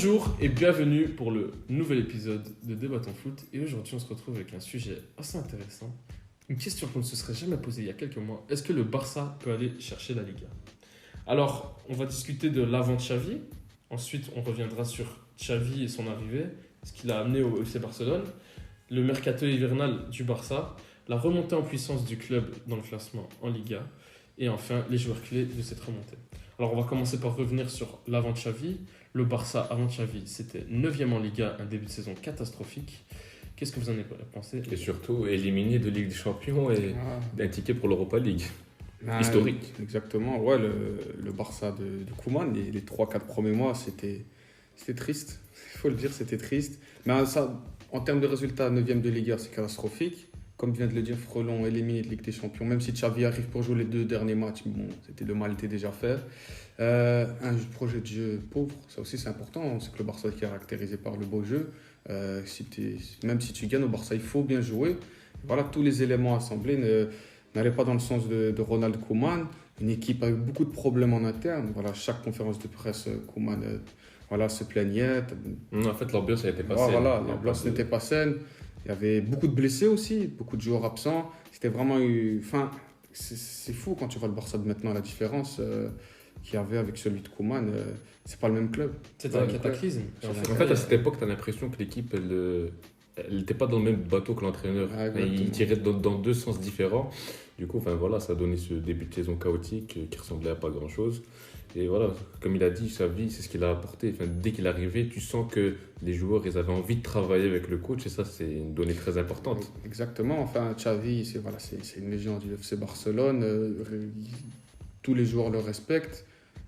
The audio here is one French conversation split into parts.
Bonjour et bienvenue pour le nouvel épisode de Débattons Foot. Et aujourd'hui, on se retrouve avec un sujet assez intéressant. Une question qu'on ne se serait jamais posée il y a quelques mois. Est-ce que le Barça peut aller chercher la Liga? Alors, on va discuter de l'avant Xavi. Ensuite, on reviendra sur Xavi et son arrivée, ce qu'il a amené au FC Barcelone, le mercato hivernal du Barça, la remontée en puissance du club dans le classement en Liga, et enfin les joueurs clés de cette remontée. Alors, on va commencer par revenir sur l'avant Xavi. Le Barça, avant Xavi, c'était 9e en Liga, un début de saison catastrophique. Qu'est-ce que vous en avez pensé? Et surtout éliminé de Ligue des Champions et un ticket pour l'Europa League. Historique. Exactement. Ouais, le Barça de Koeman, les 3-4 premiers mois, c'était triste. Il faut le dire, c'était triste. Mais ça, en termes de résultats, 9e de Liga, c'est catastrophique. Comme vient de le dire Frelon, éliminé de Ligue des Champions. Même si Xavi arrive pour jouer les 2 derniers matchs, bon, le mal était déjà fait. Un projet de jeu pauvre, ça aussi c'est important. C'est que le Barça est caractérisé par le beau jeu. Même si tu gagnes au Barça, il faut bien jouer. Voilà, tous les éléments assemblés n'allaient pas dans le sens de Ronald Koeman. Une équipe avec beaucoup de problèmes en interne. Voilà, chaque conférence de presse, Koeman se plaignait. En fait, l'ambiance n'était pas saine. Voilà, l'ambiance n'était pas saine. Il y avait beaucoup de blessés aussi, beaucoup de joueurs absents. C'était vraiment... c'est fou quand tu vois le Barça de maintenant, la différence qu'il y avait avec celui de Koeman. C'est pas le même club. C'était un cataclysme. En fait, à cette époque, tu as l'impression que l'équipe, elle n'était pas dans le même bateau que l'entraîneur. Il tirait dans 2 sens différents. Du coup, ça a donné ce début de saison chaotique qui ressemblait à pas grand-chose. Et voilà, comme il a dit, Xavi, c'est ce qu'il a apporté. Dès qu'il est arrivé, tu sens que les joueurs ils avaient envie de travailler avec le coach et ça, c'est une donnée très importante. Exactement. Xavi, c'est une légende du FC Barcelone. Tous les joueurs le respectent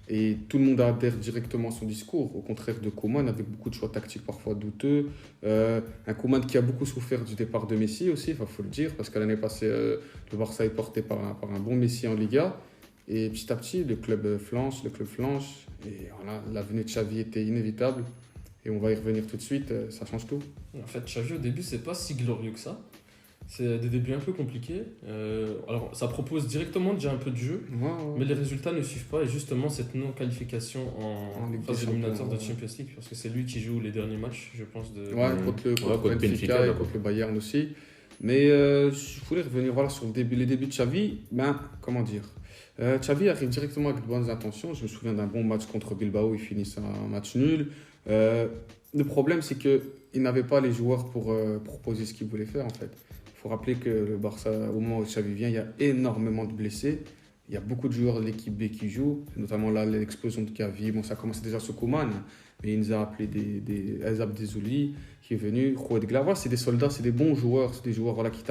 et tout le monde adhère directement à son discours. Au contraire de Koeman, avec beaucoup de choix tactiques parfois douteux. Un Koeman qui a beaucoup souffert du départ de Messi aussi, il faut le dire, parce que l'année passée, le Barça est porté par un bon Messi en Liga. Et petit à petit, le club flanche. Et voilà, la venue de Xavi était inévitable. Et on va y revenir tout de suite, ça change tout. En fait, Xavi, au début, c'est pas si glorieux que ça. C'est des débuts un peu compliqués. Alors, ça propose directement déjà un peu de jeu, mais les résultats ne suivent pas. Et justement, cette non-qualification en phase éliminatoire de Champions League, parce que c'est lui qui joue les derniers matchs, je pense. Contre Benfica et contre le Bayern aussi. Mais je voulais revenir sur les débuts de Xavi. Comment dire, Xavi arrive directement avec de bonnes intentions. Je me souviens d'un bon match contre Bilbao, il finit un match nul. Le problème, c'est qu'il n'avait pas les joueurs pour proposer ce qu'il voulait faire en fait. Il faut rappeler que le Barça, au moment où Xavi vient, il y a énormément de blessés. Il y a beaucoup de joueurs de l'équipe B qui jouent, notamment là l'explosion de Xavi. Bon, ça commençait déjà sous Koeman, mais il nous a appelé Azab Dezouli qui est venu, Jued Glava. C'est des soldats, c'est des bons joueurs, c'est des joueurs qui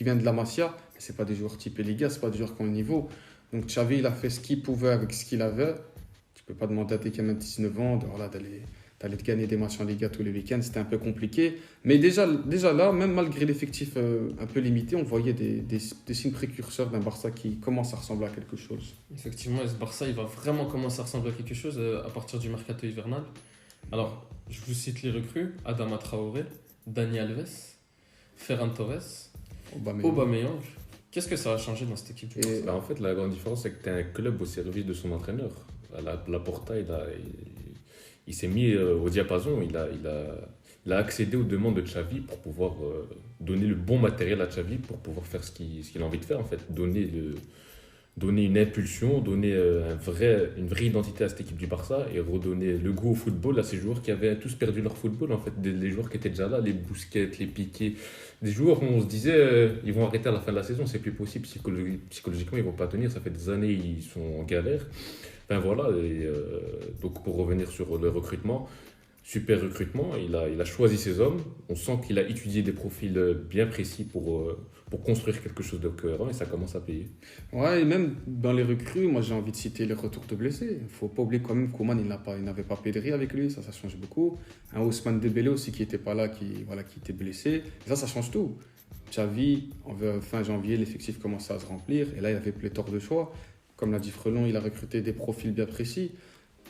viennent de la Masia. Mais c'est pas des joueurs type Liga, c'est pas des joueurs qui ont le niveau. Donc Xavi, il a fait ce qu'il pouvait avec ce qu'il avait. Tu peux pas demander à tes gamins de 19 ans d'aller te gagner des matchs en Liga tous les week-ends, c'était un peu compliqué. Mais déjà là, même malgré l'effectif un peu limité, on voyait des signes précurseurs d'un Barça qui commence à ressembler à quelque chose. Effectivement, ce Barça, il va vraiment commencer à ressembler à quelque chose à partir du mercato hivernal. Alors, je vous cite les recrues: Adama Traoré, Dani Alves, Ferran Torres, Aubameyang. Qu'est-ce que ça va changer dans cette équipe? En fait, la grande différence, c'est que tu as un club au service de son entraîneur. Laporta, il s'est mis au diapason, il a accédé aux demandes de Xavi pour pouvoir donner le bon matériel à Xavi pour pouvoir faire ce qu'il a envie de faire en fait, donner une impulsion, donner une vraie identité à cette équipe du Barça et redonner le goût au football à ces joueurs qui avaient tous perdu leur football en fait, les joueurs qui étaient déjà là, les Busquets, les Piqué, des joueurs où on se disait ils vont arrêter à la fin de la saison, c'est plus possible, psychologiquement ils vont pas tenir, ça fait des années ils sont en galère. Donc pour revenir sur le recrutement, super recrutement, il a choisi ses hommes, on sent qu'il a étudié des profils bien précis pour construire quelque chose de cohérent et ça commence à payer. Ouais, et même dans les recrues, moi j'ai envie de citer les retours de blessés. Il ne faut pas oublier quand même que Koeman il n'avait pas Pedri avec lui, ça change beaucoup. Un Ousmane Dembélé aussi qui n'était pas là, qui était blessé, et ça change tout. Xavi, fin janvier, l'effectif commençait à se remplir et là il y avait pléthore de choix. Comme l'a dit Frelon, il a recruté des profils bien précis.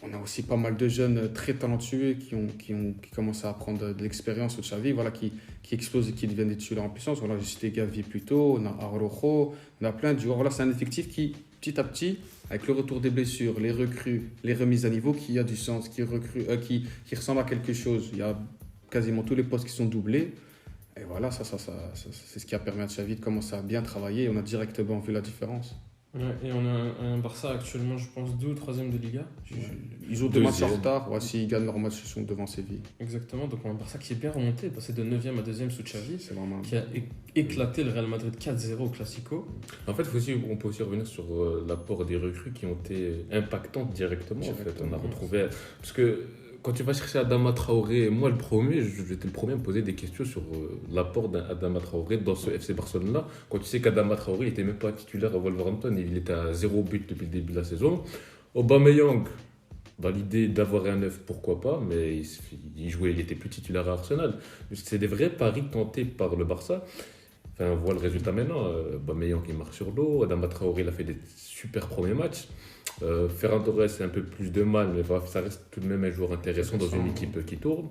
On a aussi pas mal de jeunes très talentueux qui commencent à prendre de l'expérience au Xavi, voilà, qui explosent et qui deviennent des titulaires en puissance. Voilà, j'ai cité Gavi plus tôt, on a Araujo, on a plein de joueurs. Voilà, c'est un effectif qui, petit à petit, avec le retour des blessures, les recrues, les remises à niveau, qui a du sens, qui ressemble à quelque chose. Il y a quasiment tous les postes qui sont doublés. Et voilà, c'est ce qui a permis à Xavi de commencer à bien travailler. Et on a directement vu la différence. Ouais, et on a un Barça actuellement, je pense, 2 ou 3e de Liga. Ils ont 2 matchs en retard. Ouais, s'ils gagnent leur match, ils sont devant Séville. Exactement, donc on a un Barça qui est bien remonté, passé de 9e à 2e sous Xavi, C'est vraiment qui a éclaté le Real Madrid 4-0 au Classico. En fait, on peut aussi revenir sur l'apport des recrues qui ont été impactantes directement. En fait. On a retrouvé. Parce que quand tu vas chercher Adama Traoré, moi j'étais le premier à me poser des questions sur l'apport d'Adama Traoré dans ce FC Barcelone-là. Quand tu sais qu'Adama Traoré n'était même pas titulaire à Wolverhampton, il était à 0 but depuis le début de la saison. Aubameyang, dans l'idée d'avoir un 9, pourquoi pas, mais il était plus titulaire à Arsenal. C'est des vrais paris tentés par le Barça. Enfin, on voit le résultat maintenant. Aubameyang qui marche sur l'eau, Adama Traoré il a fait des super premiers matchs. Ferran Torres c'est un peu plus de mal, mais ça reste tout de même un joueur intéressant dans une équipe qui tourne.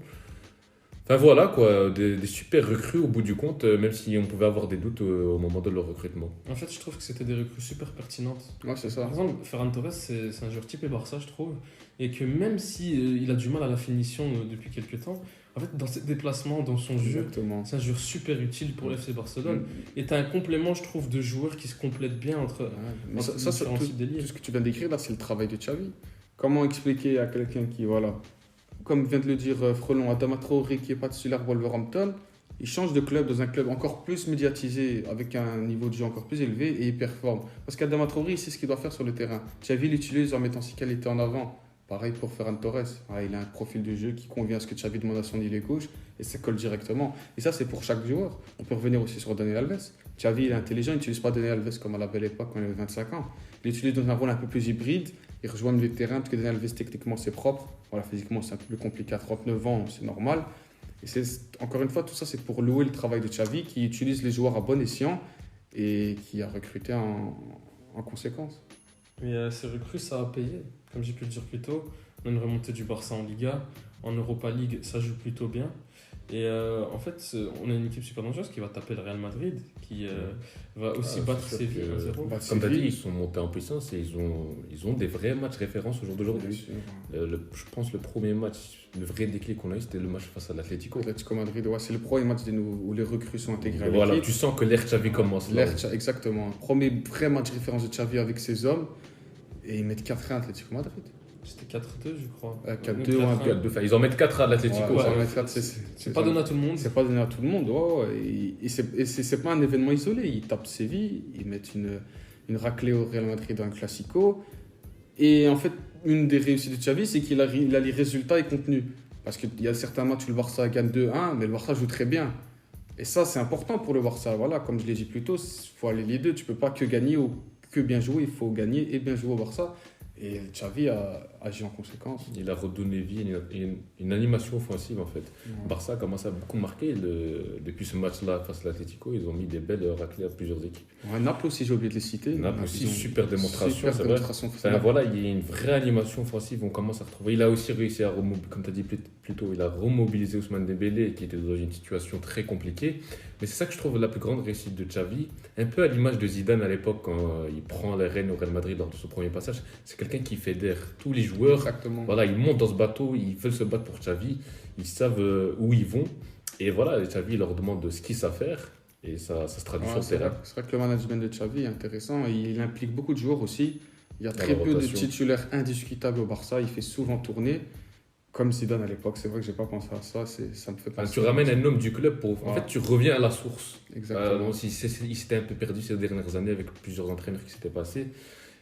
Enfin voilà quoi, des super recrues au bout du compte, même si on pouvait avoir des doutes au moment de leur recrutement. En fait, je trouve que c'était des recrues super pertinentes. Ouais, c'est ça. Par exemple, Ferran Torres, c'est un joueur typé Barça, je trouve, et que même si il a du mal à la finition depuis quelques temps, en fait, dans ses déplacements, dans son jeu, c'est un joueur super utile pour l'FC Barcelone. Et tu as un complément, je trouve, de joueurs qui se complètent bien entre différents types d'élites. Tout ce que tu viens d'écrire là, c'est le travail de Xavi. Comment expliquer à quelqu'un qui, voilà, comme vient de le dire Frelon, Adama Traoré qui n'est pas titulaire Wolverhampton, il change de club dans un club encore plus médiatisé, avec un niveau de jeu encore plus élevé et il performe. Parce qu'Adama Traoré, il sait ce qu'il doit faire sur le terrain. Xavi l'utilise en mettant ses qualités en avant. Pareil pour Ferran Torres. Il a un profil de jeu qui convient à ce que Xavi demande à son ailier gauche et ça colle directement. Et ça, c'est pour chaque joueur. On peut revenir aussi sur Dani Alves. Xavi, il est intelligent, il n'utilise pas Dani Alves comme à la belle époque quand il avait 25 ans. Il l'utilise dans un rôle un peu plus hybride. Il rejoint le terrain parce que Dani Alves, techniquement, c'est propre. Voilà, physiquement, c'est un peu plus compliqué à 39 ans, c'est normal. Et encore une fois, tout ça, c'est pour louer le travail de Xavi qui utilise les joueurs à bon escient et qui a recruté en conséquence. Mais ces recrues, ça a payé. Comme j'ai pu le dire plus tôt, on a une remontée du Barça en Liga. En Europa League, ça joue plutôt bien. Et en fait, on a une équipe super dangereuse qui va taper le Real Madrid, qui va aussi battre Séville 1-0. Comme tu as dit, ils sont montés en puissance et ils ont des vrais matchs références au jour d'aujourd'hui. Je pense le premier match, le vrai déclic qu'on a eu, c'était le match face à l'Atlético. L'Atlético Madrid, ouais, c'est le premier match où les recrues sont intégrées. Voilà, tu sens que l'ère Xavi commence. Exactement. Premier vrai match référence de Xavi avec ses hommes et ils mettent 4-1 à l'Atlético Madrid. C'était 4-2, je crois. 4-2 ou 1-4. Enfin, ils en mettent 4 à l'Atlético. C'est pas donné à tout le monde. C'est pas donné à tout le monde. Et c'est pas un événement isolé. Ils tapent Séville, ils mettent une raclée au Real Madrid dans un Classico. Et en fait, une des réussites de Xavi, c'est qu'il a les résultats et contenu. Parce qu'il y a certains matchs où le Barça gagne 2-1, mais le Barça joue très bien. Et ça, c'est important pour le Barça. Voilà, comme je l'ai dit plus tôt, il faut aller les deux. Tu peux pas que gagner ou que bien jouer. Il faut gagner et bien jouer au Barça. Et Xavi a agi en conséquence. Il a redonné vie à une animation offensive en fait. Barça a commencé à beaucoup marquer depuis ce match-là face à l'Atlético. Ils ont mis des belles raclées à plusieurs équipes. Naples aussi, j'ai oublié de les citer. Naples aussi, super démonstration. Voilà, il y a une vraie animation offensive. On commence à retrouver. Il a aussi réussi à comme tu as dit plus tôt, il a remobilisé Ousmane Dembélé qui était dans une situation très compliquée. Mais c'est ça que je trouve la plus grande réussite de Xavi. Un peu à l'image de Zidane à l'époque quand il prend les rênes au Real Madrid lors de son premier passage. C'est quelqu'un qui fédère tous les joueurs. Exactement. Voilà, ils montent dans ce bateau, ils veulent se battre pour Xavi, ils savent où ils vont. Et voilà, Xavi leur demande ce qu'ils savent faire. Et ça se traduit sur le terrain. C'est vrai que le management de Xavi est intéressant. Il implique beaucoup de joueurs aussi. Il y a très peu de titulaires indiscutables au Barça. Il fait souvent tourner. Comme Zidane à l'époque, c'est vrai que j'ai pas pensé à ça, ça me fait penser. Tu ramènes un homme du club en fait tu reviens à la source. Exactement. Il s'était un peu perdu ces dernières années avec plusieurs entraîneurs qui s'étaient passés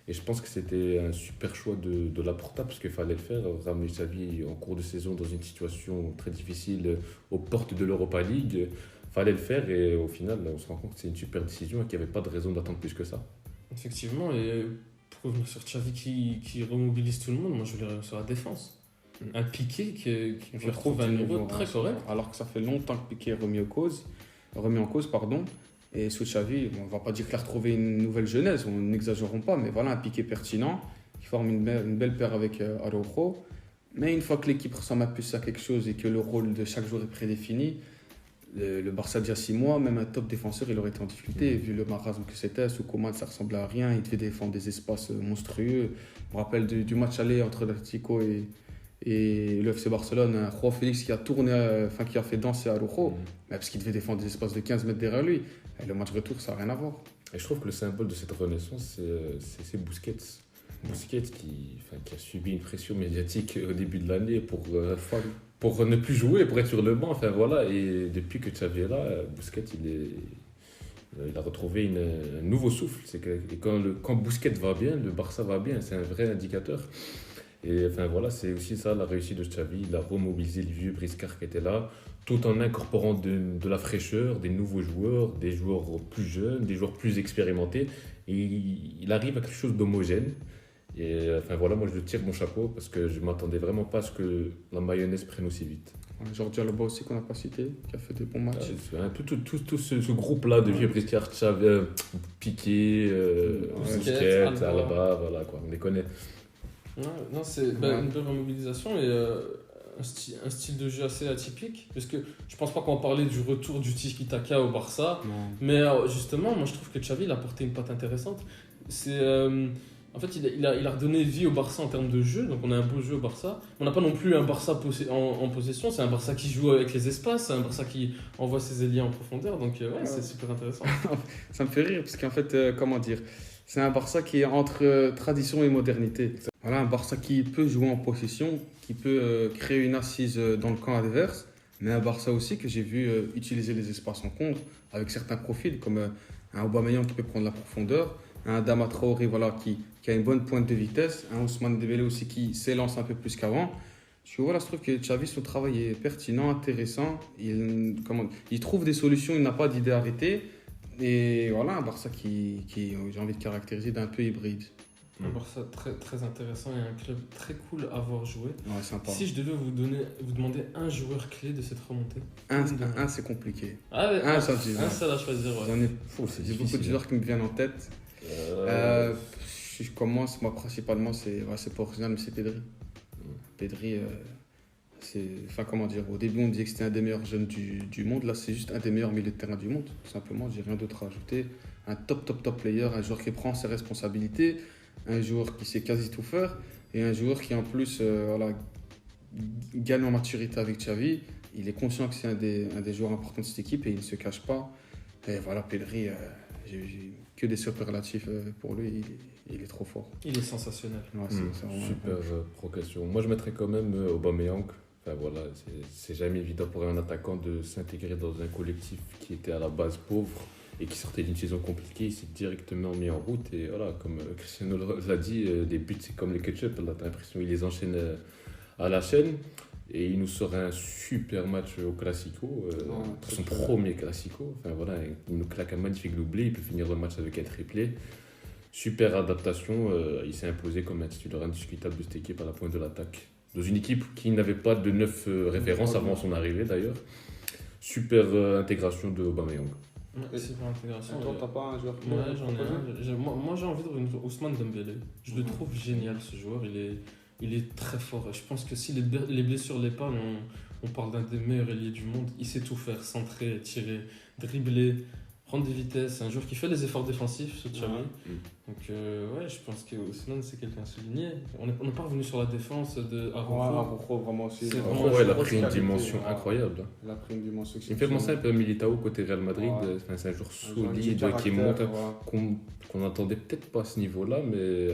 et je pense que c'était un super choix de Laporta parce qu'il fallait le faire, ramener Xavi en cours de saison dans une situation très difficile aux portes de l'Europa League, fallait le faire et au final on se rend compte que c'est une super décision et qu'il n'y avait pas de raison d'attendre plus que ça. Effectivement, et pour revenir sur Xavi qui remobilise tout le monde, moi je voulais sur la défense. Un Piqué qui retrouve un niveau très correct. Alors que ça fait longtemps que Piqué est remis en cause. Et sous Xavi, on ne va pas dire qu'il a retrouvé une nouvelle jeunesse, on n'exagérons pas, mais voilà un Piqué pertinent. forme une belle paire avec Araujo. Mais une fois que l'équipe ressemble un peu à quelque chose et que le rôle de chaque joueur est prédéfini, le Barça, déjà 6 mois, même un top défenseur, il aurait été en difficulté. Vu le marasme que c'était, sous Coman, ça ressemblait à rien. Il devait défendre des espaces monstrueux. Je me rappelle du match aller entre l'Atlético et le FC Barcelone, un Joao Félix qui a tourné, qui a fait danser Araujo, parce qu'il devait défendre des espaces de 15 mètres derrière lui. Et le match retour, ça n'a rien à voir. Et je trouve que le symbole de cette renaissance, c'est Busquets. Busquets qui a subi une pression médiatique au début de l'année pour ne plus jouer, pour être sur le banc. Enfin, voilà. Et depuis que Xavi est là, Busquets, il a retrouvé un nouveau souffle. C'est que quand Busquets va bien, le Barça va bien. C'est un vrai indicateur. Et enfin, voilà, c'est aussi ça la réussite de Xavi. Il a remobilisé le vieux Briscard qui était là, tout en incorporant de la fraîcheur, des nouveaux joueurs, des joueurs plus jeunes, des joueurs plus expérimentés. Et il arrive à quelque chose d'homogène. Et enfin voilà, moi je tire mon chapeau parce que je ne m'attendais vraiment pas à ce que la mayonnaise prenne aussi vite. Jordi Alba aussi qu'on n'a pas cité, qui a fait des bons matchs. Tout ce groupe-là de vieux Briscard, Xavi, Piqué, Busquets, Alba, voilà quoi, on les connaît. Non, c'est une belle remobilisation et un style de jeu assez atypique. Parce que je pense pas qu'on va parler du retour du tiki-taka au Barça. Non. Mais justement, moi je trouve que Xavi il a apporté une patte intéressante. En fait, il a redonné vie au Barça en termes de jeu. Donc on a un beau jeu au Barça. On n'a pas non plus un Barça en possession. C'est un Barça qui joue avec les espaces. C'est un Barça qui envoie ses ailiers en profondeur. Donc c'est super intéressant. Ça me fait rire parce qu'en fait, c'est un Barça qui est entre tradition et modernité. Voilà, un Barça qui peut jouer en possession, qui peut créer une assise dans le camp adverse, mais un Barça aussi que j'ai vu utiliser les espaces en contre avec certains profils comme un Aubameyang qui peut prendre la profondeur, un Adama Traoré qui a une bonne pointe de vitesse, un Ousmane Dembélé aussi qui s'élance un peu plus qu'avant. Je trouve que Xavi, son travail est pertinent, intéressant. Il trouve des solutions, il n'a pas d'idée arrêtée. Et voilà, un Barça qui j'ai envie de caractériser d'un peu hybride. Un Barça très, très intéressant et un club très cool à voir jouer. Ouais, sympa. Si je devais vous demander un joueur clé de cette remontée. Un c'est compliqué. Ah ouais, un seul à choisir. Ouais. J'ai beaucoup de joueurs qui me viennent en tête. Je commence, moi principalement, c'est pas original, mais c'est Pedri. Pedri, au début on disait que c'était un des meilleurs jeunes du monde. Là, c'est juste un des meilleurs milieux de terrain du monde, tout simplement. J'ai rien d'autre à ajouter. Un top player, un joueur qui prend ses responsabilités, un joueur qui sait quasi tout faire et un joueur qui en plus gagne en maturité avec Xavi. Il est conscient que c'est un des joueurs importants de cette équipe et il ne se cache pas. Et voilà, Pedri, j'ai que des superlatifs pour lui. Il est trop fort. Il est sensationnel. Ouais, c'est super progression. Moi, je mettrais quand même Aubameyang. Enfin, voilà, c'est jamais évident pour un attaquant de s'intégrer dans un collectif qui était à la base pauvre et qui sortait d'une saison compliquée. Il s'est directement mis en route. Et voilà, comme Cristiano l'a dit, les buts, c'est comme les ketchup. Là, t'as l'impression qu'il les enchaîne à la chaîne. Et il nous sort un super match au Classico, son premier Classico. Enfin, voilà, il nous claque un magnifique doublé. Il peut finir le match avec un triplé. Super adaptation. Il s'est imposé comme un titulaire indiscutable de cette équipe à la pointe de l'attaque. Dans une équipe qui n'avait pas de 9 références avant son arrivée d'ailleurs. Super intégration de Aubameyang. Ouais, super intégration. Et toi, t'as pas un joueur qui j'en ai un. Moi, j'ai envie de revenir Ousmane Dembélé. Je le trouve génial, ce joueur. Il est très fort. Je pense que si les blessures l'épargnent, on parle d'un des meilleurs ailiers du monde. Il sait tout faire, centrer, tirer, dribbler, prendre des vitesses. C'est un joueur qui fait les efforts défensifs, ce Xavi. Donc je pense que Ousmane, c'est quelqu'un à souligner. On n'est pas revenu sur la défense de Araujo, vraiment aussi. Il a pris une dimension incroyable. Il a pris une dimension. Il me fait penser un peu à Militao côté Real Madrid. C'est un joueur solide qui monte, qu'on n'entendait peut-être pas à ce niveau-là, mais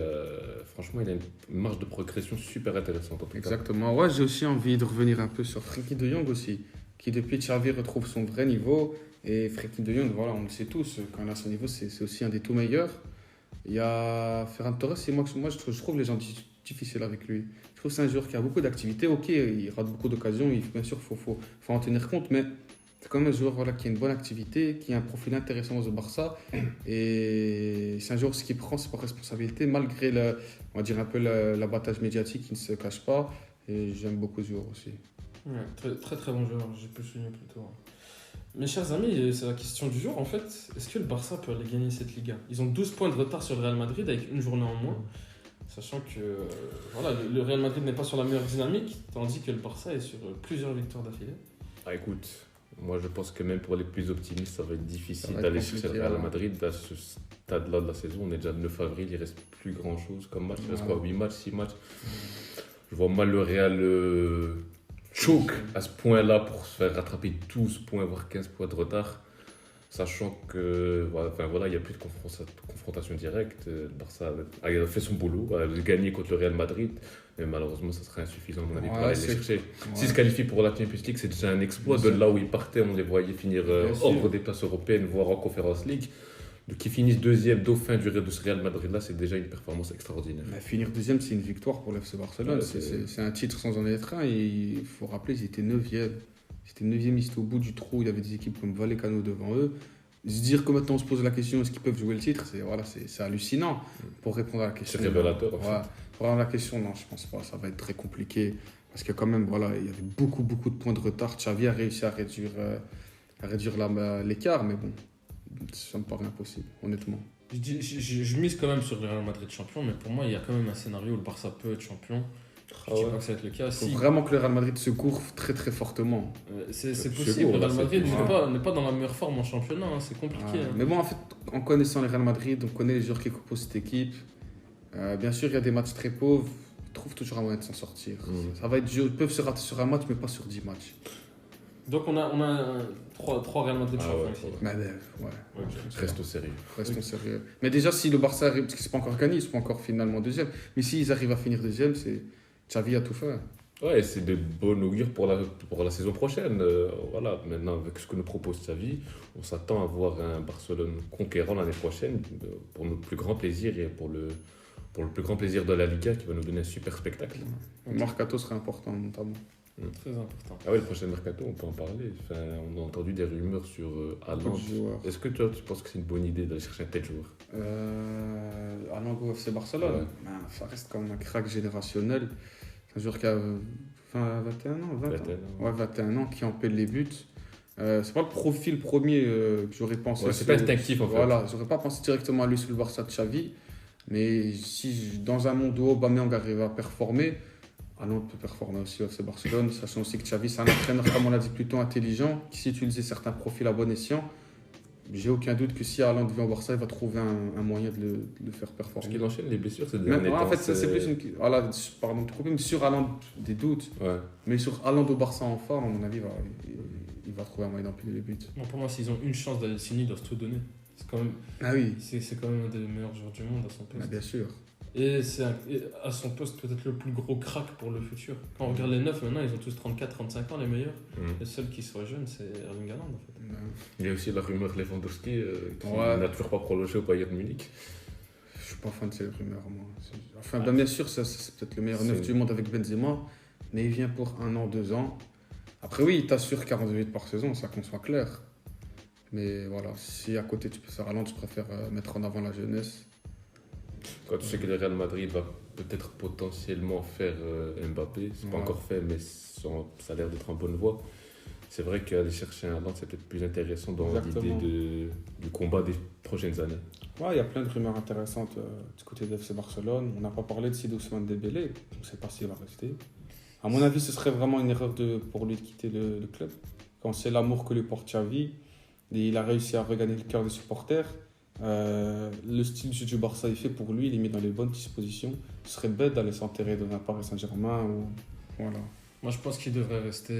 franchement, il a une marge de progression super intéressante. En tout cas. Exactement. Ouais, j'ai aussi envie de revenir un peu sur Frenkie de Jong aussi, qui depuis Xavi retrouve son vrai niveau. Et Frenkie de Jong, voilà, on le sait tous, quand il a son niveau, c'est aussi un des tout meilleurs. Il y a Ferran Torres, c'est moi je trouve les gens difficiles avec lui. Je trouve que c'est un joueur qui a beaucoup d'activités. Ok, il rate beaucoup d'occasions, bien sûr, il faut en tenir compte, mais c'est quand même un joueur qui a une bonne activité, qui a un profil intéressant au Barça. Et c'est un joueur qui prend ses responsabilités, malgré on va dire un peu l'abattage médiatique, qui ne se cache pas. Et j'aime beaucoup ce joueur aussi. Ouais, très, très très bon joueur, j'ai pu le souligner plus tôt. Mes chers amis, c'est la question du jour en fait. Est-ce que le Barça peut aller gagner cette Liga ? Ils ont 12 points de retard sur le Real Madrid avec une journée en moins. Sachant que voilà, le Real Madrid n'est pas sur la meilleure dynamique, tandis que le Barça est sur plusieurs victoires d'affilée. Ah, écoute, moi je pense que même pour les plus optimistes, ça va être difficile Ça va être d'aller chercher le compliqué, Real ouais. Madrid à ce stade-là de la saison. On est déjà le 9 avril, il reste plus grand-chose comme match. Il reste Ouais. quoi, 8 matchs, 6 matchs. Je vois mal le Real choke à ce point-là pour se faire rattraper 12 points, voire 15 points de retard. Sachant que voilà, il n'y a plus de confrontation directe. Le Barça a fait son boulot, a gagné contre le Real Madrid. Mais malheureusement, ça serait insuffisant à mon avis pour aller les chercher. S'ils se qualifient pour la Champions League, c'est déjà un exploit. De là où ils partaient, on les voyait finir hors des places européennes, voire en Conference League. Donc qu'ils finissent deuxième, dauphin de ce Real Madrid-là, c'est déjà une performance extraordinaire. Mais finir deuxième, c'est une victoire pour l'FC Barcelone. Ouais, c'est un titre sans en être un. Et il faut rappeler, ils étaient 9e. C'était 9e, ils étaient au bout du trou. Il y avait des équipes comme Vallecano devant eux. Se dire que maintenant on se pose la question, est-ce qu'ils peuvent jouer le titre, c'est hallucinant pour répondre à la question. C'est révélateur. En fait. Ouais, pour répondre à la question, non, je pense pas. Ça va être très compliqué. Parce que quand même, voilà, il y avait beaucoup de points de retard. Xavi a réussi à réduire l'écart, mais bon, ça me paraît impossible, honnêtement. Je mise quand même sur le Real Madrid champion, mais pour moi, il y a quand même un scénario où le Barça peut être champion. Je ne dis pas que ça va être le cas. Il faut vraiment que le Real Madrid se gourfe très très fortement. C'est possible. Le Real Madrid n'est pas dans la meilleure forme en championnat. Hein, c'est compliqué. Hein. Mais bon, en fait, en connaissant le Real Madrid, on connaît les joueurs qui composent cette équipe. Bien sûr, il y a des matchs très pauvres. Ils trouvent toujours un moyen de s'en sortir. Ça va être dur. Ils peuvent se rater sur un match, mais pas sur 10 matchs. Donc on a 3 Real Madrid champions ici. Mais Reste au sérieux. Restons sérieux. Mais déjà, si le Barça arrive, parce qu'ils ne sont pas encore gagné, ils sont pas encore finalement deuxième. Mais s'ils arrivent à finir deuxième, c'est Xavi a tout fait. Ouais, c'est de bon augure pour la saison prochaine. Voilà, maintenant, avec ce que nous propose Xavi, on s'attend à voir un Barcelone conquérant l'année prochaine, pour notre plus grand plaisir et pour le plus grand plaisir de la Liga, qui va nous donner un super spectacle. Le mercato serait important, notamment. Très important. Ah ouais, le prochain mercato, on peut en parler. Enfin, on a entendu des rumeurs sur Haaland. Est-ce que tu penses que c'est une bonne idée d'aller chercher un tel joueur Haaland au FC Barcelone, ça reste quand même un crack générationnel. Un joueur qui a 21 ans, 21 ans, qui empêle les buts. C'est pas le profil premier que j'aurais pensé. Ouais, c'est pas instinctif en fait. Voilà, j'aurais pas pensé directement à lui sur le Barça de Xavi. Mais si dans un monde où Aubameyang arrive à performer, Haaland peut performer aussi au FC Barcelone, sachant aussi que Xavi c'est un entraîneur, comme on l'a dit, plutôt intelligent, qui sait utiliser certains profils à bon escient. J'ai aucun doute que si Haaland vient au Barça, il va trouver un moyen de le faire performer. Parce qu'il enchaîne les blessures, c'est Mais en fait, c'est plus une. Voilà, pardon, sur Haaland, des doutes. Ouais. Mais sur Haaland au Barça en forme, à mon avis, il va trouver un moyen d'empiler les buts. Bon, pour moi, s'ils ont une chance d'aller le signer, ils doivent tout donner. C'est quand même, c'est quand même un des meilleurs joueurs du monde à son poste. Bien sûr. Et c'est à son poste peut-être le plus gros crack pour le futur. Quand on regarde les 9 maintenant, ils ont tous 34-35 ans, les meilleurs. Le seul qui soit jeune, c'est Erling Haaland en fait. Il y a aussi la rumeur Lewandowski qui n'a toujours pas prolongé au Bayern Munich. Je suis pas fan de ces rumeurs, moi. Enfin, bien sûr, c'est peut-être le meilleur neuf du monde avec Benzema, mais il vient pour 1 an, 2 ans. Après, oui, il t'assure 40 minutes par saison, ça qu'on soit clair. Mais voilà, si à côté tu peux faire Haaland, je préfère mettre en avant la jeunesse. Quand tu sais que le Real Madrid va peut-être potentiellement faire Mbappé, c'est pas encore fait, mais ça a l'air d'être en bonne voie. C'est vrai qu'aller chercher un Haaland, c'est peut-être plus intéressant dans l'idée du combat des prochaines années. Ouais, il y a plein de rumeurs intéressantes du côté de FC Barcelone. On n'a pas parlé de Sidi Ousmane Dembélé, on ne sait pas s'il va rester. À mon avis, ce serait vraiment une erreur pour lui de quitter le club. Quand c'est l'amour que lui porte Xavi, il a réussi à regagner le cœur des supporters. Le style de jeu du Barça est fait pour lui, il est mis dans les bonnes dispositions. Ce serait bête d'aller s'enterrer dans un Paris Saint-Germain ou voilà. Moi je pense qu'il devrait rester,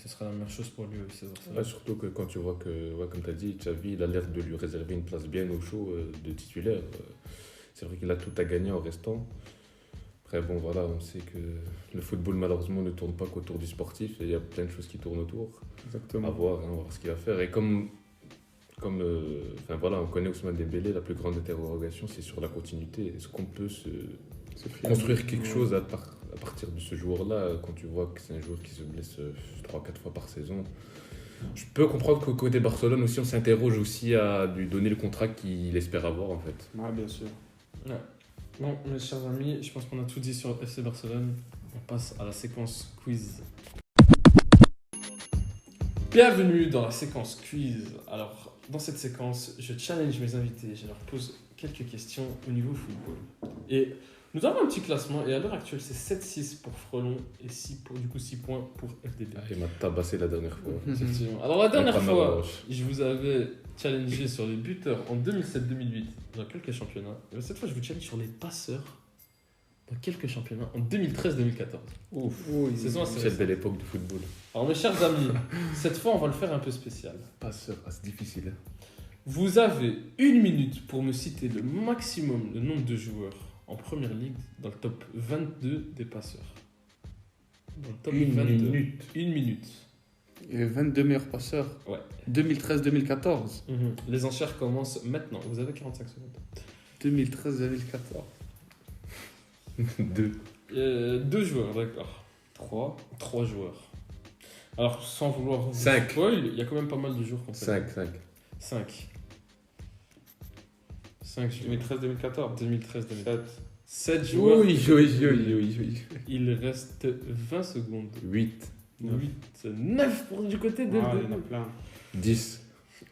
ce serait la meilleure chose pour lui aussi. Ouais, surtout que quand tu vois que, comme tu as dit, Xavi il a l'air de lui réserver une place bien au chaud de titulaire. C'est vrai qu'il a tout à gagner en restant. Après bon voilà, on sait que le football malheureusement ne tourne pas qu'autour du sportif et il y a plein de choses qui tournent autour. Exactement. On va voir ce qu'il va faire. Et comme on connaît Ousmane Dembélé, la plus grande interrogation c'est sur la continuité. Est-ce qu'on peut construire quelque chose à partir de ce joueur-là, quand tu vois que c'est un joueur qui se blesse 3-4 fois par saison? Je peux comprendre qu'au côté Barcelone aussi, on s'interroge aussi à lui donner le contrat qu'il espère avoir en fait. Ouais, bien sûr. Ouais. Bon, mes chers amis, je pense qu'on a tout dit sur FC Barcelone. On passe à la séquence quiz. Bienvenue dans la séquence quiz. Alors, dans cette séquence, je challenge mes invités. Je leur pose quelques questions au niveau football. Et Nous avons un petit classement et à l'heure actuelle, c'est 7-6 pour Frelon et 6 points pour FDP. Il m'a tabassé la dernière fois. Effectivement. Alors, la dernière Avec ma fois, revanche. je vous avais challengé sur les buteurs en 2007-2008 dans quelques championnats. Et cette fois, je vous challenge sur les passeurs dans quelques championnats en 2013-2014. Ouf. Saison assez C'est récente. de l'époque du football. Alors, mes chers amis, cette fois, on va le faire un peu spécial. Passeur, c'est difficile. Hein. Vous avez 1 minute pour me citer le maximum, le nombre de joueurs en première ligue dans le top 22 des passeurs. Dans le top 22. minute. 1 minute. Et les 22 meilleurs passeurs. Ouais. 2013-2014. Les enchères commencent maintenant. Vous avez 45 secondes. 2013-2014. 2. 2 joueurs, d'accord. 3 joueurs. Alors, sans vouloir vous 5. spoil, il y a quand même pas mal de joueurs qu'on 5. 5 joueurs. 2013-2014. 2013-2014. 7 joueurs. Oui. Il reste 20 secondes. 8. 8, 9 pour du côté de... Ah, il y en a plein. 10.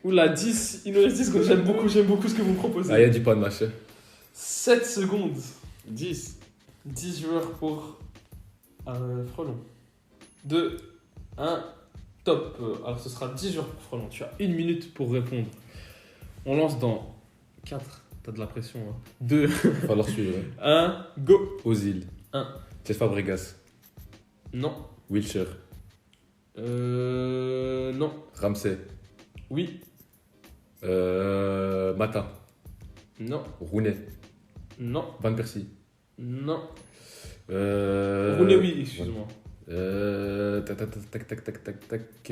Oula, 10. Il nous reste 10 secondes. J'aime beaucoup ce que vous proposez. Ah, il y a du panache. 7 secondes. 10. 10 joueurs pour Frelon. 2, 1, top. Alors ce sera 10 joueurs pour Frelon. Tu as 1 minute pour répondre. On lance dans 4. T'as de la pression. 2, Il va falloir suivre. 1, go. Ozil. 1. Cesc Fabregas. Non. Wilshere. Non. Ramsey. Oui. Mata. Non. Rooney. Non. Van Persie. Non. Euh... Rooney, oui, excuse-moi. Tac.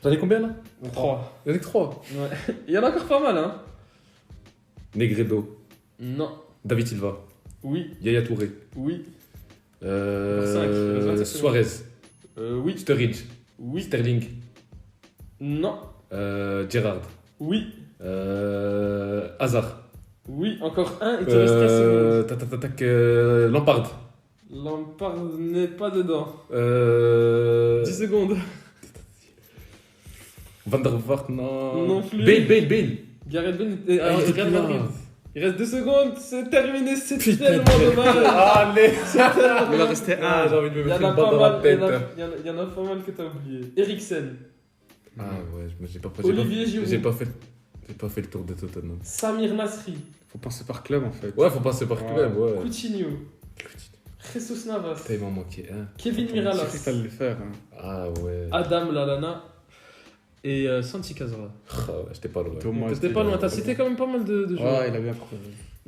J'en ai combien là 3. J'en ai 3. Ouais. Il y en a encore pas mal, hein. Negredo. Non. David Silva. Oui. Yaya Touré. Oui. Cinq. Suarez. Oui. Sturridge. Oui. Sterling. Non. Gerrard. Oui. Hazard. Oui. Encore un. Il te reste 4 secondes. Lampard. Lampard n'est pas dedans. 10 secondes. Van der Vaart, non. Non plus. Bale. Gareth Bale. il Real était plus là. Madrid. Il reste 2 secondes. C'est terminé. C'est Putain tellement de- dommage. Allez. Il va rester Ah, j'ai un. envie de me Il y mettre en a une balle pas dans la mal. tête. Il y en a pas mal que t'as oublié. Eriksen. Ah ouais, j'ai pas Olivier Giroud. J'ai pas fait le tour de Tottenham. Samir Nasri. Faut passer par club en fait. Ouais, faut passer par club, ouais. Coutinho. Jesus Navas. Putain, il m'en manquait un. Kevin C'est qu'il Miralas. fallait le faire. Hein. Ah ouais. Adam Lallana. Et Santi Cazorla. Ah ouais, j'étais pas loin. Dommage. T'étais pas loin. T'as cité quand même pas mal de joueurs. Ouais, il a bien prouvé.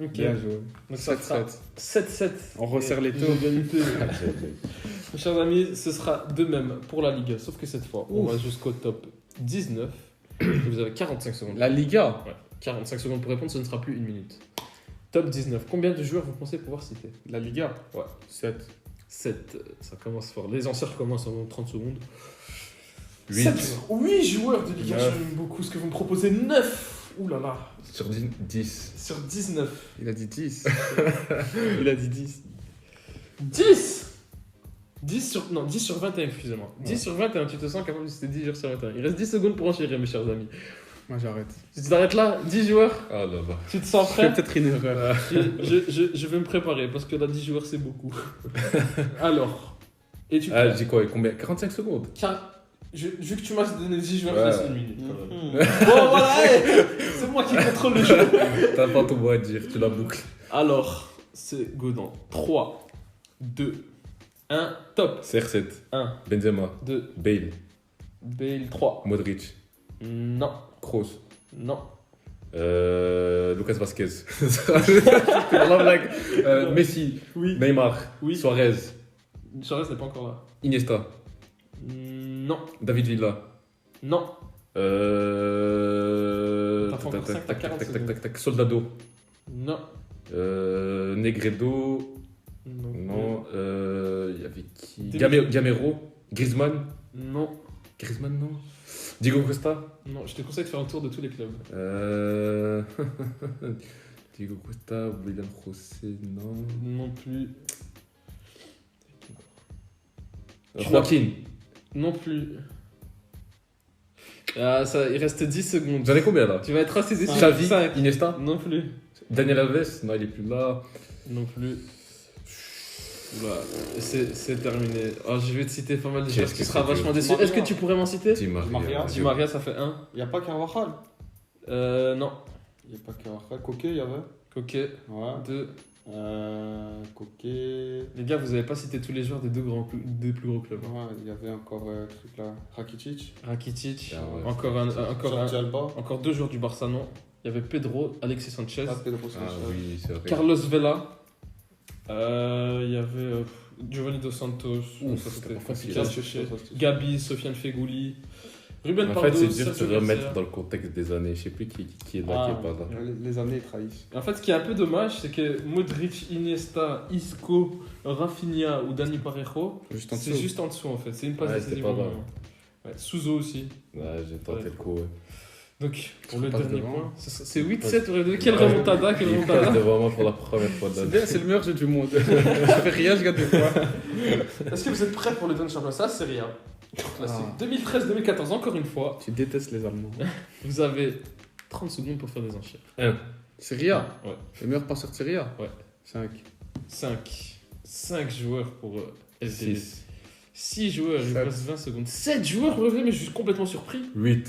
Ok. Bien joué. Donc ça fera 7-7. 7-7. On resserre les taux. Égalité. Mes chers amis, ce sera de même pour la Liga, sauf que cette fois, on va jusqu'au top 19. Vous avez 45 secondes. La Liga. Ouais, 45 secondes pour répondre, ce ne sera plus 1 minute. Top 19. Combien de joueurs vous pensez pouvoir citer? La Liga. Ouais. 7. 7. Ça commence fort. Les anciens commencent en 30 secondes. 8. 8 joueurs de Liga, 9. j'aime beaucoup ce que vous me proposez. 9. Ouh là là. Sur 10. Sur 19. Il a dit 10. Il a dit 10. 10 10 sur 21, excusez-moi. 10 sur 21, tu te sens capable de citer 10 joueurs sur 21. Il reste 10 secondes pour enchérir, mes chers amis. Moi j'arrête. Tu t'arrêtes là, 10 joueurs, Ah là là. tu te sens Je fais prêt? peut-être une erreur. Je vais me préparer parce que là, 10 joueurs, c'est beaucoup. Alors, es-tu Ah, prêt? j'ai quoi? Combien? 45 secondes. Vu que tu m'as donné 10 joueurs, Ouais. je laisse une minute quand même. Bon, voilà, hey, c'est moi qui contrôle le jeu. T'as pas ton mot à dire, tu la boucles. Alors, c'est go dans 3, 2, 1, top. CR7. 1, Benzema. 2, Bale. Bale, 3. Modric. Non, Kroos. non. Lucas Vasquez. La blague. Messi. Oui. Neymar. Oui. Suarez. Suarez n'est pas encore là. Iniesta. Non, David Villa. non. T'as fait encore 5, t'as 40 secondes. Soldado. Non. Negredo. Non. Non. Il y avait qui? Demi- Gamero. Griezmann. Non. Griezmann, non. Diego Costa. Non, je te conseille de faire un tour de tous les clubs. Diego Costa. William José, non. Non plus. Joaquin. Non plus. Ah, ça, il reste 10 secondes. J'en ai combien là? Tu vas être assez déçu. Xavi. 5. Iniesta. Non plus. Daniel Alves, non, il est plus là. Non plus. Oula, c'est terminé. Oh, je vais te citer pas mal de choses qui sera vachement déçu. Est-ce que tu pourrais m'en citer? Di Maria. Di Maria, ça fait 1. Il n'y a pas Carvajal. Non. Il n'y a pas Carvajal. Coquet, il y avait. Coquet. Ouais. 2. Coquet. Les gars, vous n'avez pas cité tous les joueurs des des plus gros clubs. Ouais, il y avait encore truc là. Rakitic. Rakitic. Ah ouais, Encore 2 joueurs du Barça, non. Il y avait Pedro, Alexis Sanchez, Pedro Ah Sanchez. oui, c'est vrai. Carlos Vela. Il y avait Giovanni Dos Santos. Ouf, Ça, c'était pas facile. facile. Gabi, Sofiane Fegouli. Ruben En Pardo. fait, c'est dur de se Sergio remettre Garcia. dans le contexte des années. Je sais plus qui est là, Ah, qui est pas là. Les années trahissent. En fait, ce qui est un peu dommage, c'est que Modric, Iniesta, Isco, Rafinha ou Dani Parejo, Juste en c'est dessous. juste en dessous en fait. C'est une passe Ouais, décisive. c'est pas mal. Ouais, Souzo aussi. Ouais, j'ai tenté le coup. Ouais. Donc, pour le passe dernier devant. point, c'est 8-7. Quelle Ouais. remontada, quelle Il passe remontada. devant moi pour la première fois de C'est l'année. bien, c'est le meilleur jeu du monde. Je fais rien, je gagne des fois. Est-ce que vous êtes prêts pour le dernier championnat? Ça, c'est rien. Classique. 2013-2014, encore une fois, Tu détestes les Allemands. vous avez 30 secondes pour faire des enchères. Serie A. Ouais. Le meilleur passeur de Serie A. Ouais. 5. 5 joueurs pour SDB. 6. 6 joueurs, il vous Sept. reste 20 secondes. 7 joueurs, mais je suis complètement surpris. 8.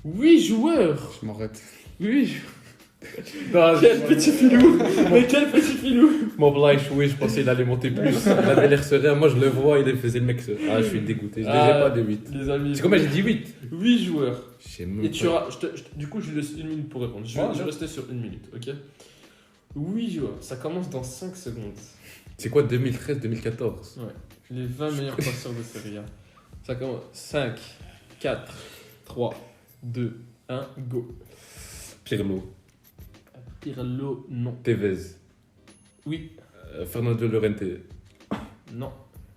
8 joueurs. Je m'arrête. 8 joueurs. Quel petit filou. Mais quel petit filou. Mon Blanche, oui, je pensais qu'il allait monter plus. Il avait l'air serein. Moi, je le vois, il faisait le mec serein. Ah, je suis dégoûté. Je ne Ah, pas de 8. Les amis. C'est combien j'ai dit 8? 8 joueurs. Je sais même Et tu pas. auras. Du coup, je lui laisse 1 minute pour répondre. Je vais rester sur 1 minute, ok? 8 joueurs. Ça commence dans 5 secondes. C'est quoi 2013-2014? Ouais. Les 20 meilleurs passeurs de Serie A. Ça commence. 5, 4, 3, 2, 1, go. Pirlo. Pirlo, non. Tevez. Oui, Fernando Llorente. non,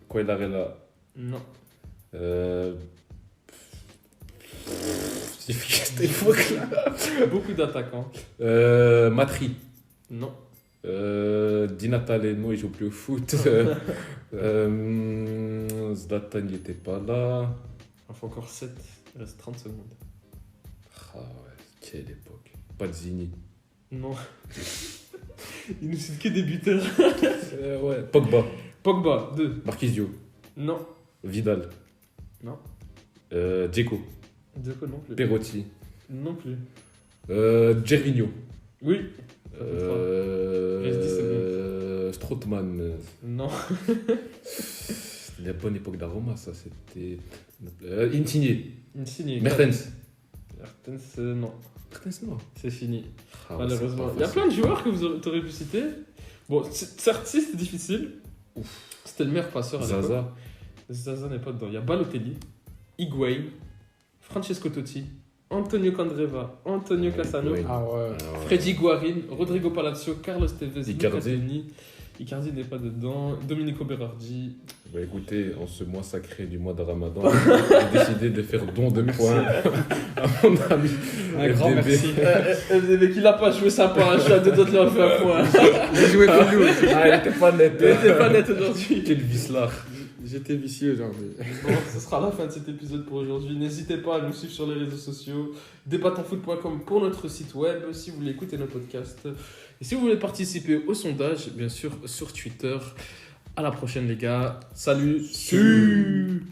Quagliarella. non. C'est efficace cette époque-là. Beaucoup d'attaquants. Matri. Non. Di Natale, non, il joue plus au foot. Zlatan, il était pas là. Il faut encore 7. Il reste 30 secondes. Ah ouais, quelle époque. Pazzini. Non. Il nous cite que des buteurs. Ouais. Pogba. Pogba, 2. Marquisio. Non. Vidal. Non. Dzeko. 2 non plus. Perotti. Non plus. Gervinho. Oui. Reste 10 Strootman. Non. C'était la bonne époque d'Aroma, ça. C'était. Insigne. Insigne. Mertens. Mertens, non. Mertens, non. C'est fini. Ah ouais, Malheureusement. c'est Il y a pas plein de joueurs que vous aurez pu citer. Bon, certes, si c'était difficile. C'était le meilleur passeur à l'époque. Zaza. Zaza n'est pas dedans. Il y a Balotelli, Higuain, Francesco Totti, Antonio Candreva, Antonio Cassano, Higuain. Ah ouais. Ah ouais. Freddy Guarin, Rodrigo Palazzo, Carlos Tevez, Icardi. Luca Toni. Icardi n'est pas dedans. Domenico Berardi. Bah écoutez, en ce mois sacré du mois de Ramadan, j'ai décidé de faire don de points à mon ami. Un grand FDB. merci. FDB qui n'a pas joué sympa, je suis à deux doigts de leur faire un point. J'ai joué Pilou. Ah, il était pas net. Il était pas net aujourd'hui. Quel vicelard. J'étais vicieux aujourd'hui. Bon, ce sera la fin de cet épisode pour aujourd'hui. N'hésitez pas à nous suivre sur les réseaux sociaux, débattenfoot.com pour notre site web, si vous voulez écouter nos podcasts. Et si vous voulez participer au sondage, bien sûr, sur Twitter. À la prochaine, les gars. Salut. Salut.